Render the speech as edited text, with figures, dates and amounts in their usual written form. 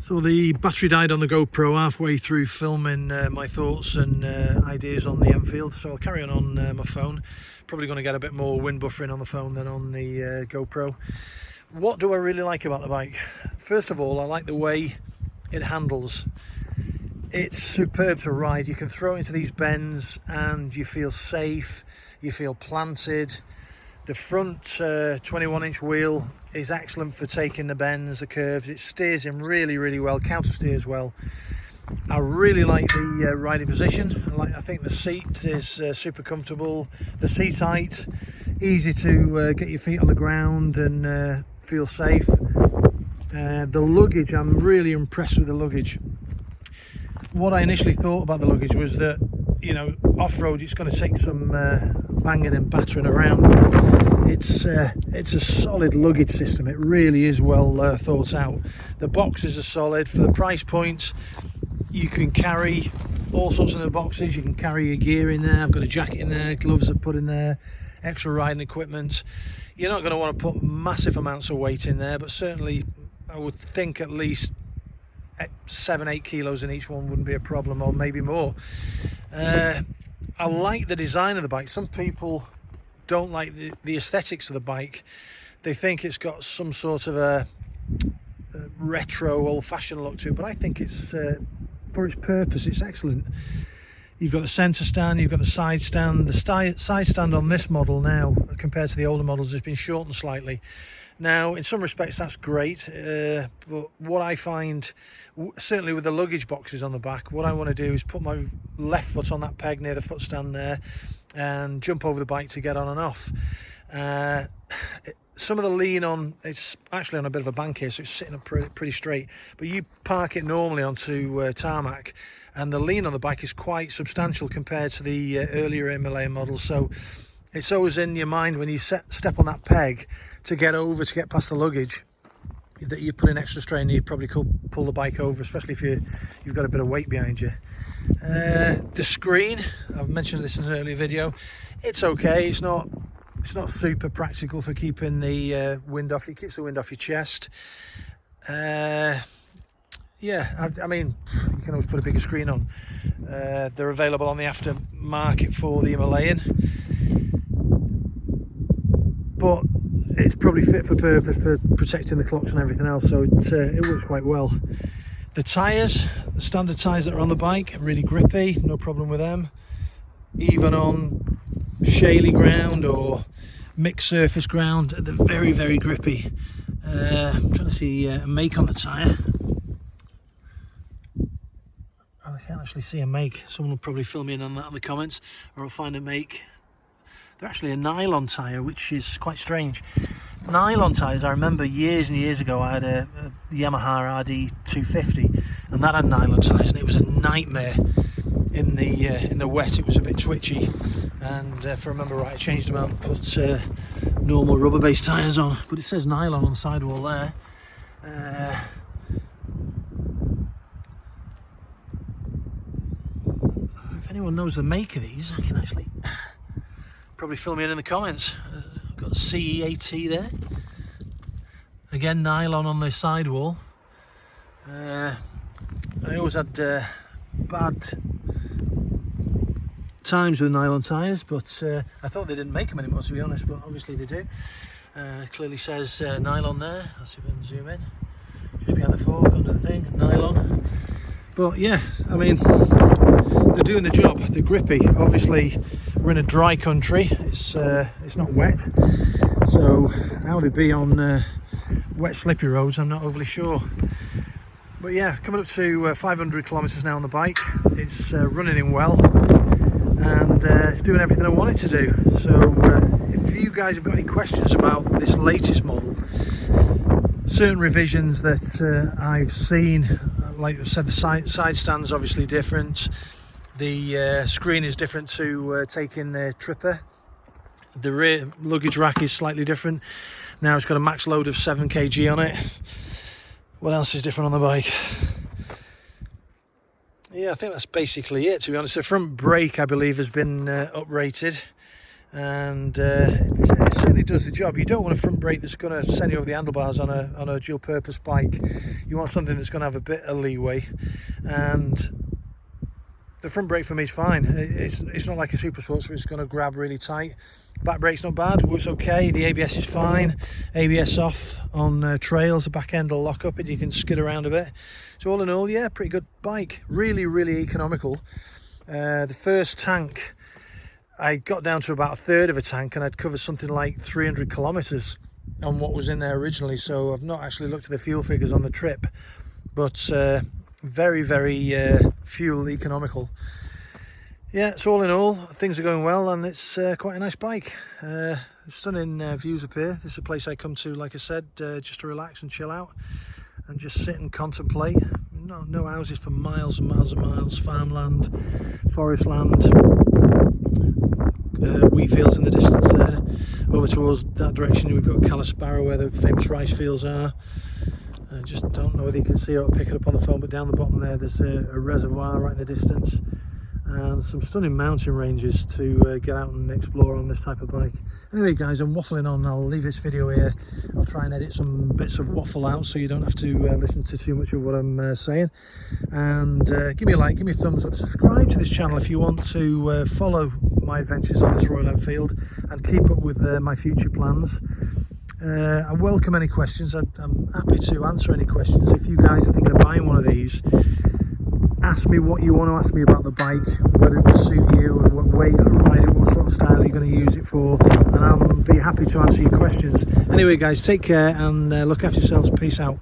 So the battery died on the GoPro halfway through filming my thoughts and ideas on the Enfield, so I'll carry on my phone. Probably going to get a bit more wind buffering on the phone than on the GoPro. What do I really like about the bike? First of all, I like the way it handles. It's superb to ride. You can throw it into these bends and you feel safe, you feel planted. The front 21-inch wheel is excellent for taking the bends, the curves. It steers in really well, counter steers well. I really like the riding position. I think the seat is super comfortable. The seat height, easy to get your feet on the ground and feel safe. The luggage, I'm really impressed with the luggage. What I initially thought about the luggage was that, you know, off-road it's going to take some banging and battering around. It's a solid luggage system. It really is well thought out. The boxes are solid for the price point. You can carry all sorts of the boxes. You can carry your gear in there. I've got a jacket in there, gloves are put in there, extra riding equipment. You're not going to want to put massive amounts of weight in there, but certainly I would think at least 7-8 kilos in each one wouldn't be a problem, or maybe more. I like the design of the bike. Some people don't like the aesthetics of the bike. They think it's got some sort of a retro, old-fashioned look to it, but I think it's for its purpose it's excellent. You've got the centre stand, you've got the side stand. The side stand on this model now compared to the older models has been shortened slightly. Now in some respects that's great, but what I find, certainly with the luggage boxes on the back, what I want to do is put my left foot on that peg near the foot stand there and jump over the bike to get on and off. Some of the lean on, it's actually on a bit of a bank here, so it's sitting up pretty straight, but you park it normally onto tarmac and the lean on the bike is quite substantial compared to the earlier Himalayan models. So it's always in your mind when you step on that peg to get past the luggage, that you put in extra strain. You probably could pull the bike over, especially if you've got a bit of weight behind you. The screen, I've mentioned this in an earlier video, it's okay. It's not super practical for keeping the wind off. It keeps the wind off your chest. Yeah, I mean, you can always put a bigger screen on. They're available on the aftermarket for the Himalayan, but it's probably fit for purpose for protecting the clocks and everything else, so it works quite well. The tyres, the standard tyres that are on the bike, are really grippy, no problem with them. Even on shaly ground or mixed surface ground, they're very grippy. I'm trying to see a make on the tyre. I can't actually see a make. Someone will probably fill me in on that in the comments, or I'll find a make. They're actually a nylon tyre, which is quite strange. Nylon tyres, I remember years and years ago I had a Yamaha RD 250 and that had nylon tyres, and it was a nightmare in the wet. It was a bit twitchy, and if I remember right I changed them out and put normal rubber based tyres on, but it says nylon on the sidewall there. If anyone knows the make of these, I can actually probably fill me in the comments. I've got CEAT there. Again, nylon on the sidewall. I always had bad times with nylon tyres, but I thought they didn't make them anymore, to be honest, but obviously they do. Clearly says nylon there. Let's see if we can zoom in. Just behind the fork, under the thing, nylon. But yeah, I mean, they're doing the job. They're grippy. Obviously we're in a dry country, it's not wet, so how they'd be on wet slippery roads I'm not overly sure. But yeah, coming up to 500 kilometers now on the bike. It's running in well, and it's doing everything I want it to do. So if you guys have got any questions about this latest model, certain revisions that I've seen, like I said, the side stand's obviously different. The screen is different to taking the tripper. The rear luggage rack is slightly different. Now it's got a max load of 7 kg on it. What else is different on the bike? Yeah, I think that's basically it, to be honest. The front brake, I believe, has been uprated. and it certainly does the job. You don't want a front brake that's going to send you over the handlebars on a dual purpose bike. You want something that's going to have a bit of leeway, and the front brake for me is fine. It's not like a super sport, so it's going to grab really tight. Back brake's not bad, works okay. The ABS is fine. ABS off on trails, the back end will lock up and you can skid around a bit. So all in all, yeah, pretty good bike. Really, really economical. The first tank, I got down to about a third of a tank, and I'd covered something like 300 kilometers on what was in there originally. So I've not actually looked at the fuel figures on the trip, but very, very fuel economical. Yeah, so all in all, things are going well, and it's quite a nice bike. Stunning views up here. This is a place I come to, like I said, just to relax and chill out and just sit and contemplate. No houses for miles and miles and miles, farmland, forest land, wheat fields in the distance there. Over towards that direction we've got Kalispara, where the famous rice fields are. I just don't know whether you can see it or pick it up on the phone, but down the bottom there's a reservoir right in the distance, and some stunning mountain ranges to get out and explore on this type of bike. Anyway guys, I'm waffling on. I'll leave this video here. I'll try and edit some bits of waffle out so you don't have to listen to too much of what I'm saying. And give me a like, give me a thumbs up, subscribe to this channel if you want to follow my adventures on this Royal Enfield and keep up with my future plans. I welcome any questions. I'm happy to answer any questions. If you guys are thinking of buying one of these, ask me what you want to ask me about the bike, whether it will suit you and what way you're going to ride it, what sort of style you're going to use it for, and I'll be happy to answer your questions. Anyway guys, take care and look after yourselves. Peace out.